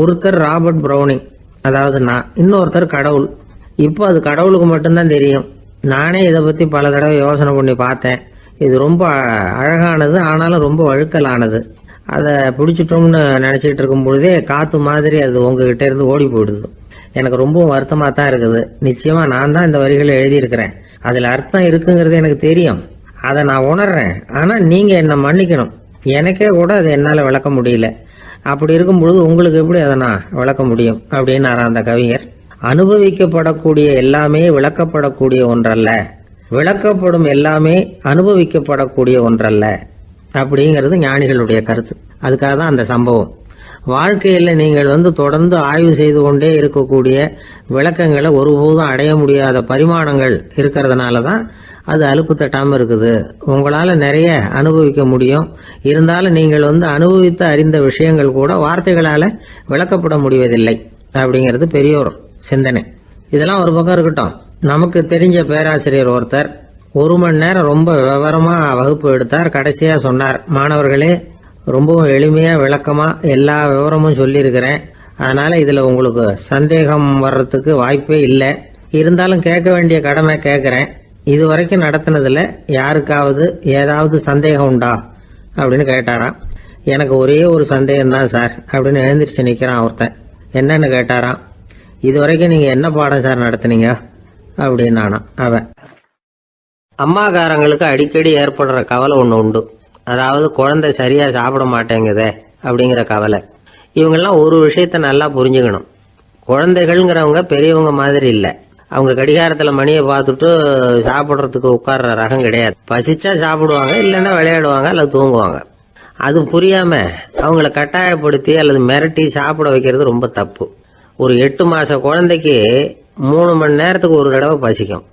ஒருத்தர் ராபர்ட் ப்ரௌனிங், அதாவது நான், இன்னொருத்தர் கடவுள். இப்போ அது கடவுளுக்கு மட்டும்தான் தெரியும். நானே இதை பற்றி பல தடவை யோசனை பண்ணி பார்த்தேன். இது ரொம்ப அழகானது, ஆனாலும் ரொம்ப வழுக்கலானது. அதை பிடிச்சிட்டோம்னு நினச்சிக்கிட்டு இருக்கும் பொழுதே காற்று மாதிரி அது உங்ககிட்ட இருந்து ஓடி போயிடுது. எனக்கு ரொம்பவும் வருத்தமாக தான் இருக்குது. நிச்சயமாக நான் தான் இந்த வரிகளை எழுதியிருக்கிறேன். அதில் அர்த்தம் இருக்குங்கிறது எனக்கு தெரியும், அதை நான் உணர்றேன். ஆனால் நீங்கள் என்னை மன்னிக்கணும், எனக்கே கூட அதை என்னால் விளக்க முடியல. அப்படி இருக்கும் பொழுது உங்களுக்கு எப்படி அதை நான் விளக்க முடியும் அப்படின்னாரா அந்த கவிஞர். அனுபவிக்கப்படக்கூடிய எல்லாமே விளக்கப்படக்கூடிய ஒன்றல்ல, விளக்கப்படும் எல்லாமே அனுபவிக்கப்படக்கூடிய ஒன்றல்ல அப்படிங்கிறது ஞானிகளுடைய கருத்து. அதுக்காக தான் அந்த சம்பவம். வாழ்க்கையில் நீங்கள் தொடர்ந்து ஆய்வு செய்து கொண்டே இருக்கக்கூடிய விளக்கங்களை ஒருபோதும் அடைய முடியாத பரிமாணங்கள் இருக்கிறதுனால தான் அது அலுப்பு தட்டாமல் இருக்குது. உங்களால் நிறைய அனுபவிக்க முடியும், இருந்தாலும் நீங்கள் அனுபவித்து அறிந்த விஷயங்கள் கூட வார்த்தைகளால் விளக்கப்பட முடிவதில்லை அப்படிங்கிறது பெரியோர் சிந்தனை. இதெல்லாம் ஒரு பக்கம் இருக்கட்டும். நமக்கு தெரிஞ்ச பேராசிரியர் ஒருத்தர் 1 மணி நேரம் ரொம்ப விவரமா வகுப்பு எடுத்தார். கடைசியா சொன்னார், மாணவர்களே ரொம்பவும் எளிமையா விளக்கமா எல்லா விவரமும் சொல்லியிருக்கிறேன். அதனால இதுல உங்களுக்கு சந்தேகம் வர்றதுக்கு வாய்ப்பே இல்லை. இருந்தாலும் கேட்க வேண்டிய கடமை கேட்கிறேன். இது வரைக்கும் நடத்தினதுல யாருக்காவது ஏதாவது சந்தேகம் உண்டா அப்படின்னு கேட்டாராம். எனக்கு ஒரே ஒரு சந்தேகம் தான் சார் அப்படின்னு எழுந்திரிச்சு நிக்கிறான் ஒருத்தன். என்னன்னு கேட்டாராம். இது வரைக்கும் நீங்க என்ன பாடம் சார் நடத்துனீங்க அப்படின்னானா அவன். அம்மாக்காரங்களுக்கு அடிக்கடி ஏற்படுற கவலை ஒன்று உண்டு. அதாவது குழந்தை சரியா சாப்பிட மாட்டேங்குதே அப்படிங்கிற கவலை. இவங்கெல்லாம் ஒரு விஷயத்த நல்லா புரிஞ்சுக்கணும். குழந்தைகள்ங்கிறவங்க பெரியவங்க மாதிரி இல்லை. அவங்க கடிகாரத்தில் மணியை பார்த்துட்டு சாப்பிட்றதுக்கு உட்கார்ற ரகம் கிடையாது. பசிச்சா சாப்பிடுவாங்க, இல்லைன்னா விளையாடுவாங்க அல்லது தூங்குவாங்க. அது புரியாம அவங்கள கட்டாயப்படுத்தி அல்லது மிரட்டி சாப்பிட வைக்கிறது ரொம்ப தப்பு. ஒரு 8 மாச குழந்தைக்கு 3 மணி நேரத்துக்கு ஒரு தடவை பசிக்கும்.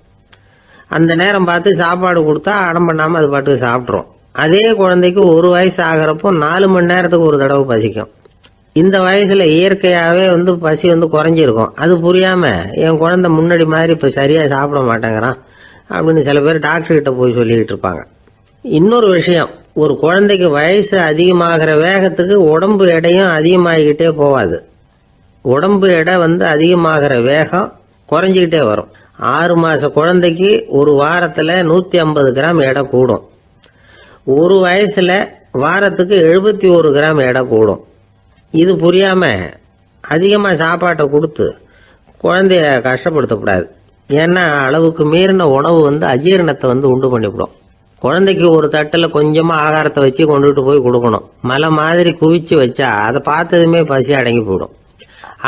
அந்த நேரம் பார்த்து சாப்பாடு கொடுத்தா அடம் பண்ணாமல் அது பாட்டுக்கு சாப்பிட்றோம். அதே குழந்தைக்கு 1 வயசு ஆகிறப்போ 4 மணி நேரத்துக்கு ஒரு தடவை பசிக்கும். இந்த வயசுல இயற்கையாகவே பசி குறைஞ்சிருக்கும். அது புரியாம என் குழந்தை முன்னாடி மாதிரி இப்போ சரியா சாப்பிட மாட்டேங்கிறான் அப்படின்னு சில பேர் டாக்டர்கிட்ட போய் சொல்லிக்கிட்டு இருப்பாங்க. இன்னொரு விஷயம், ஒரு குழந்தைக்கு வயசு அதிகமாகிற வேகத்துக்கு உடம்பு எடையும் அதிகமாகிக்கிட்டே போகாது. உடம்பு எடை அதிகமாகிற வேகம் குறைஞ்சிக்கிட்டே வரும். 6 மாச குழந்தைக்கு ஒரு வாரத்தில் 150 கிராம் எடை கூடும். ஒரு வயசுல வாரத்துக்கு 71 கிராம் எடை கூடும். இது புரியாம அதிகமாக சாப்பாட்டை கொடுத்து குழந்தைய கஷ்டப்படுத்தக்கூடாது. ஏன்னா அளவுக்கு மீறின உணவு அஜீரணத்தை உண்டு பண்ணிவிடும். குழந்தைக்கு ஒரு தட்டில் கொஞ்சமாக ஆகாரத்தை வச்சு கொண்டுகிட்டு போய் கொடுக்கணும். மலை மாதிரி குவிச்சு வச்சா அதை பார்த்ததுமே பசி அடங்கி போயிடும்.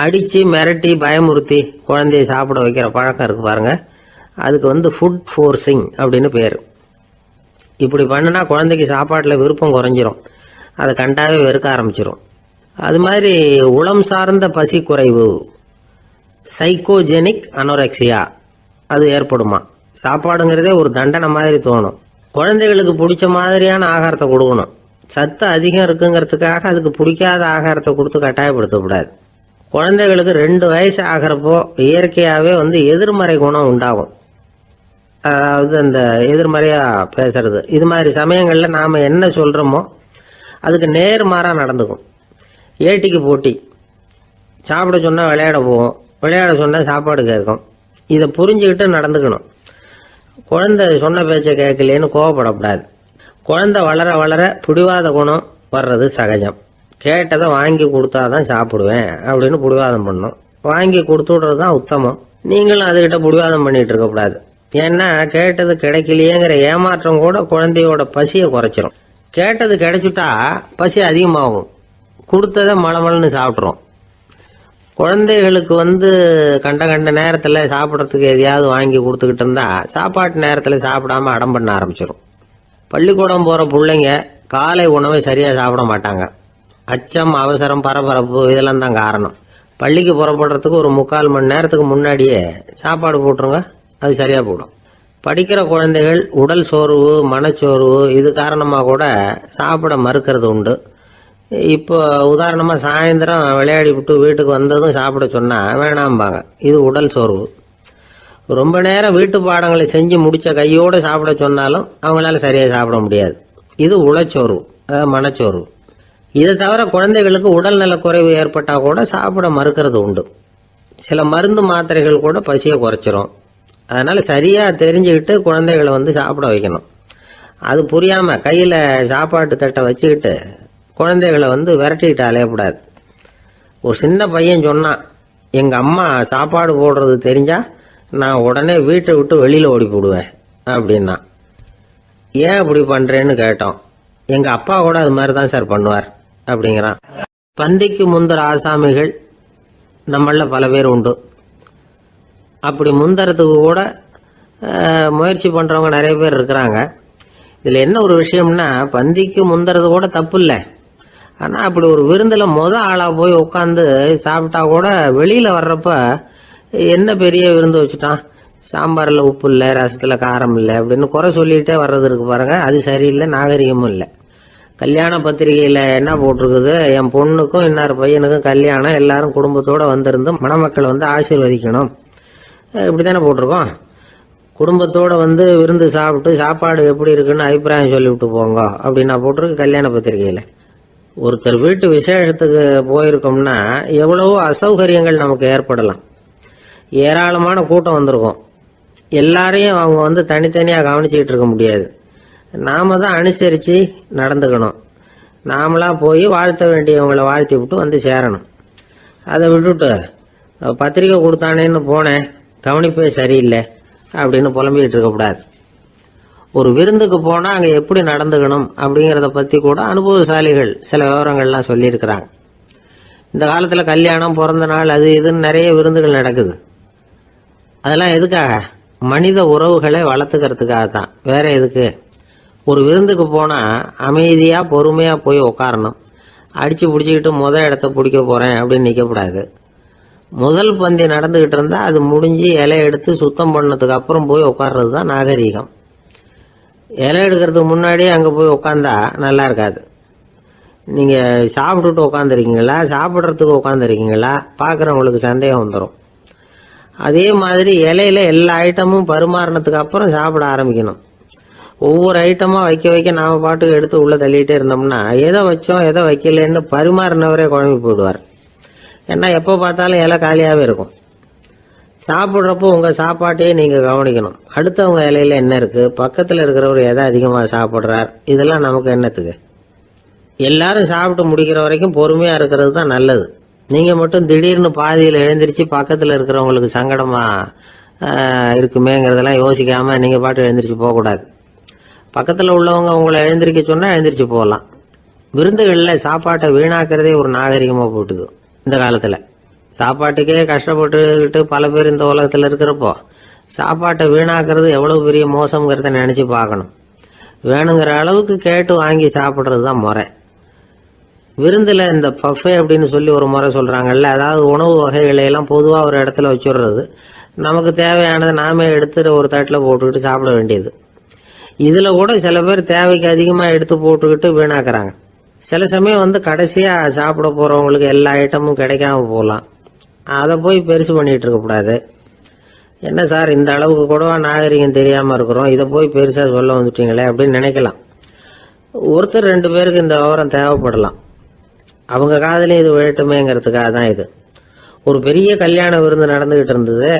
அடித்து மிரட்டி பயமுறுத்தி குழந்தைய சாப்பிட வைக்கிற பழக்கம் இருக்கு பாருங்க, அதுக்கு ஃபுட் ஃபோர்ஸிங் அப்படின்னு பேர். இப்படி பண்ணினா குழந்தைக்கு சாப்பாட்டில் விருப்பம் குறைஞ்சிரும், அதை கண்டாவே வெறுக்க ஆரம்பிச்சிடும். அது மாதிரி உளம் சார்ந்த பசி குறைவு, சைக்கோஜெனிக் அனோரெக்சியா, அது ஏற்படுமா. சாப்பாடுங்கிறதே ஒரு தண்டனை மாதிரி தோணும். குழந்தைகளுக்கு பிடிச்ச மாதிரியான ஆகாரத்தை கொடுக்கணும். சத்து அதிகம் இருக்குங்கிறதுக்காக அதுக்கு பிடிக்காத ஆகாரத்தை கொடுத்து கட்டாயப்படுத்தக்கூடாது. குழந்தைகளுக்கு 2 வயசு ஆகிறப்போ இயற்கையாகவே எதிர்மறை குணம் உண்டாகும். அதாவது அந்த எதிர்மறையாக பேசுறது, இது மாதிரி சமயங்களில் நாம் என்ன சொல்கிறோமோ அதுக்கு நேர்மாறாக நடந்துக்கும். ஏட்டிக்கு போட்டி, சாப்பிட சொன்னால் விளையாட போவோம், விளையாட சொன்னால் சாப்பாடு கேட்கும். இதை புரிஞ்சுக்கிட்டு நடந்துக்கணும். குழந்தை சொன்ன பேச்சை கேட்கலேன்னு கோவப்படக்கூடாது. குழந்தை வளர வளர பிடிவாத குணம் வர்றது சகஜம். கேட்டதை வாங்கி கொடுத்தாதான் சாப்பிடுவேன் அப்படின்னு பிடிவாதம் பண்ணணும். வாங்கி கொடுத்து விடுறது தான் உத்தமம். நீங்களும் அதுகிட்ட பிடிவாதம் பண்ணிட்டு இருக்கக்கூடாது. ஏன்னா கேட்டது கிடைக்கலையேங்கிற ஏமாற்றம் கூட குழந்தையோட பசியை குறைச்சிரும். கேட்டது கிடைச்சிட்டா பசி அதிகமாகும், கொடுத்ததை மளமளன்னு சாப்பிட்றோம். குழந்தைகளுக்கு கண்ட கண்ட நேரத்தில் சாப்பிட்றதுக்கு எதையாவது வாங்கி கொடுத்துக்கிட்டு இருந்தா சாப்பாட்டு நேரத்தில் சாப்பிடாம அடம் பண்ண ஆரம்பிச்சிடும். பள்ளிக்கூடம் போகிற பிள்ளைங்க காலை உணவை சரியாக சாப்பிட மாட்டாங்க. அச்சம், அவசரம், பரபரப்பு இதெல்லாம் தான் காரணம். பள்ளிக்கு புறப்படுறதுக்கு ஒரு 3/4 மணி நேரத்துக்கு முன்னாடியே சாப்பாடு போட்டுருங்க, அது சரியாக போடும். படிக்கிற குழந்தைகள் உடல் சோர்வு, மனச்சோர்வு இது காரணமாக கூட சாப்பிட மறுக்கிறது உண்டு. இப்போ உதாரணமாக சாயந்தரம் விளையாடி விட்டு வீட்டுக்கு வந்ததும் சாப்பிட சொன்னால் வேணாம்பாங்க. இது உடல் சோர்வு. ரொம்ப நேரம் வீட்டு பாடங்களை செஞ்சு முடித்த கையோடு சாப்பிட சொன்னாலும் அவங்களால சரியாக சாப்பிட முடியாது. இது உளச்சோர்வு, அதாவது மனச்சோர்வு. இதை தவிர குழந்தைகளுக்கு உடல் நலக்குறைவு ஏற்பட்டால் கூட சாப்பிட மறுக்கிறது உண்டு. சில மருந்து மாத்திரைகள் கூட பசியை குறைச்சிரும். அதனால் சரியாக தெரிஞ்சுக்கிட்டு குழந்தைகளை சாப்பிட வைக்கணும். அது புரியாமல் கையில் சாப்பாட்டு தட்டை வச்சுக்கிட்டு குழந்தைகளை விரட்டிக்கிட்டு அலையக்கூடாது. ஒரு சின்ன பையன் சொன்னான், எங்கள் அம்மா சாப்பாடு போடுறது தெரிஞ்சால் நான் உடனே வீட்டை விட்டு வெளியில் ஓடி போடுவேன் அப்படின்னா. ஏன் அப்படி பண்ணுறேன்னு கேட்டோம். எங்கள் அப்பா கூட அது மாதிரி தான் சார் பண்ணுவார் அப்படிங்கிறான். பந்திக்கு முந்தர ஆசாமிகள் நம்மள பல பேர் உண்டு. அப்படி முந்தறதுக்கு கூட முயற்சி பண்ணுறவங்க நிறைய பேர் இருக்கிறாங்க. இதில் என்ன ஒரு விஷயம்னா, பந்திக்கு முந்தறது கூட தப்பு இல்லை. ஆனால் அப்படி ஒரு விருந்தில் ஆளாக போய் உட்காந்து சாப்பிட்டா கூட வெளியில் வர்றப்ப என்ன பெரிய விருந்து வச்சுட்டான், சாம்பாரில் உப்பு இல்லை, ரசத்தில் காரம் இல்லை அப்படின்னு குறை சொல்லிகிட்டே வர்றது இருக்கு பாருங்க, அது சரியில்லை, நாகரிகமும் இல்லை. கல்யாண பத்திரிகையில் என்ன போட்டிருக்குது, என் பொண்ணுக்கும் இன்னார் பையனுக்கும் கல்யாணம், எல்லாரும் குடும்பத்தோடு வந்திருந்து மணமக்கள் ஆசீர்வதிக்கணும், இப்படி தானே போட்டிருக்கோம். குடும்பத்தோடு விருந்து சாப்பிட்டு சாப்பாடு எப்படி இருக்குன்னு அபிப்பிராயம் சொல்லிவிட்டு போங்க அப்படின்னா போட்டிருக்கு கல்யாண பத்திரிகையில். ஒருத்தர் வீட்டு விசேஷத்துக்கு போயிருக்கோம்னா எவ்வளவோ அசௌகரியங்கள் நமக்கு ஏற்படலாம். ஏராளமான கூட்டம் வந்திருக்கும். எல்லாரையும் அவங்க தனித்தனியாக கவனிச்சுக்கிட்டு இருக்க முடியாது. நாம தான் அனுசரித்து நடந்துக்கணும். நாமளாக போய் வாழ்த்த வேண்டியவங்களை வாழ்த்தி விட்டு சேரணும். அதை விட்டுட்டு பத்திரிக்கை கொடுத்தானேன்னு போனேன், கவனிப்பே சரியில்லை அப்படின்னு புலம்பிக்கிட்டு இருக்கக்கூடாது. ஒரு விருந்துக்கு போனால் அங்கே எப்படி நடந்துக்கணும் அப்படிங்கிறத பற்றி கூட அனுபவசாலிகள் சில விவரங்கள்லாம் சொல்லியிருக்கிறாங்க. இந்த காலத்தில் கல்யாணம், பிறந்த நாள், அது இதுன்னு நிறைய விருந்துகள் நடக்குது. அதெல்லாம் எதுக்காக? மனித உறவுகளை வளர்த்துக்கிறதுக்காக தான், வேற எதுக்கு? ஒரு விருந்துக்கு போனால் அமைதியாக பொறுமையாக போய் உட்காரணும். அடித்து பிடிச்சிக்கிட்டு இடத்த பிடிக்க போகிறேன் அப்படின்னு நிற்கக்கூடாது. முதல் பந்தி நடந்துக்கிட்டு இருந்தால் அது முடிஞ்சு இலை எடுத்து சுத்தம் பண்ணதுக்கு அப்புறம் போய் உட்கார்றது தான் நாகரீகம். இலை எடுக்கிறதுக்கு முன்னாடியே அங்கே போய் உட்காந்தா நல்லா இருக்காது. நீங்கள் சாப்பிட்டுட்டு உட்காந்துருக்கீங்களா, சாப்பிட்றதுக்கு உட்காந்துருக்கீங்களா, பார்க்குறவங்களுக்கு சந்தேகம் வந்துடும். அதே மாதிரி இலையில எல்லா ஐட்டமும் பரிமாறினதுக்கு அப்புறம் சாப்பிட ஆரம்பிக்கணும். ஒவ்வொரு ஐட்டமாக வைக்க வைக்க நாம் பாட்டுக்கு எடுத்து உள்ளே தள்ளிகிட்டே இருந்தோம்னா எதை வச்சோம் எதை வைக்கலன்னு பரிமாறினவரே குழம்பி போயிடுவார். ஏன்னா எப்போ பார்த்தாலும் இலை காலியாகவே இருக்கும். சாப்பிட்றப்போ உங்கள் சாப்பாட்டையே நீங்கள் கவனிக்கணும். அடுத்தவங்க இலையில என்ன இருக்குது, பக்கத்தில் இருக்கிறவர் எதை அதிகமாக சாப்பிட்றார், இதெல்லாம் நமக்கு என்னத்துக்கு? எல்லாரும் சாப்பிட்டு முடிக்கிற வரைக்கும் பொறுமையாக இருக்கிறது தான் நல்லது. நீங்கள் மட்டும் திடீர்னு பாதியில் எழுந்திரிச்சு பக்கத்தில் இருக்கிறவங்களுக்கு சங்கடமாக இருக்குமேங்கிறதெல்லாம் யோசிக்காமல் நீங்கள் பாட்டு எழுந்திரிச்சு போகக்கூடாது. பக்கத்தில் உள்ளவங்க உங்களை எழுந்திரிக்க சொன்னால் எழுந்திரிச்சு போகலாம். விருந்துகளில் சாப்பாட்டை வீணாக்கிறதே ஒரு நாகரிகமாக போட்டுது இந்த காலத்தில். சாப்பாட்டுக்கே கஷ்டப்பட்டுக்கிட்டு பல பேர் இந்த உலகத்தில் இருக்கிறப்போ சாப்பாட்டை வீணாக்கிறது எவ்வளோ பெரிய மோசங்கிறத நினச்சி பார்க்கணும். வேணுங்கிற அளவுக்கு கேட்டு வாங்கி சாப்பிட்றது தான் முறை. விருந்தில் இந்த பஃபே அப்படின்னு சொல்லி ஒரு முறை சொல்கிறாங்கல்ல, அதாவது உணவு வகைகளையெல்லாம் பொதுவாக ஒரு இடத்துல வச்சுடுறது, நமக்கு தேவையானதை நாமே எடுத்துட்டு ஒரு தட்டில் போட்டுக்கிட்டு சாப்பிட வேண்டியது. இதில் கூட சில பேர் தேவைக்கு அதிகமாக எடுத்து போட்டுக்கிட்டு வீணாக்குறாங்க. சில சமயம் கடைசியாக சாப்பிட போகிறவங்களுக்கு எல்லா ஐட்டமும் கிடைக்காம போகலாம். அதை போய் பெருசு பண்ணிகிட்டு இருக்கக்கூடாது. என்ன சார் இந்த அளவுக்கு கூடவா நாகரிகம் தெரியாமல் இருக்கிறோம், இதை போய் பெருசாக சொல்ல வந்துட்டீங்களே அப்படின்னு நினைக்கலாம். ஒருத்தர் 2 பேருக்கு இந்த விவரம் தேவைப்படலாம். அவங்க காதலையும் இது விழட்டுமேங்கிறதுக்காக தான் இது. ஒரு பெரிய கல்யாண விருந்து நடந்துகிட்டு இருந்தது.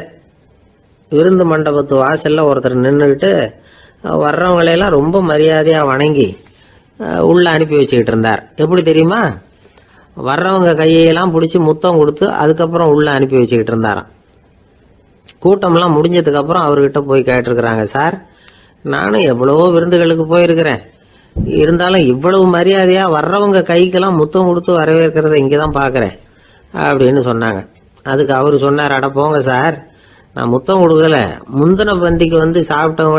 விருந்து மண்டபத்து வாசல்ல ஒருத்தர் நின்றுக்கிட்டு வர்றவங்களையெல்லாம் ரொம்ப மரியாதையாக வணங்கி உள்ள அனுப்பி வச்சுக்கிட்டு இருந்தார். எப்படி தெரியுமா? வர்றவங்க கையெல்லாம் பிடிச்சி முத்தம் கொடுத்து அதுக்கப்புறம் உள்ள அனுப்பி வச்சுக்கிட்டு இருந்தாராம். கூட்டம்லாம் முடிஞ்சதுக்கு அப்புறம் அவர்கிட்ட போய் கேட்டிருக்கிறாங்க, சார் நானும் எவ்வளவோ விருந்துகளுக்கு போயிருக்கிறேன், இருந்தாலும் இவ்வளவு மரியாதையா வர்றவங்க கைக்கெல்லாம் முத்தம் கொடுத்து வரவேற்கிறத இங்கதான் பாக்குறேன் அப்படின்னு சொன்னாங்க. அதுக்கு அவரு சொன்னார், அட போங்க சார், நான் முத்தம் கொடுக்கல, முந்தின பந்திக்கு வந்து சாப்பிட்டவங்க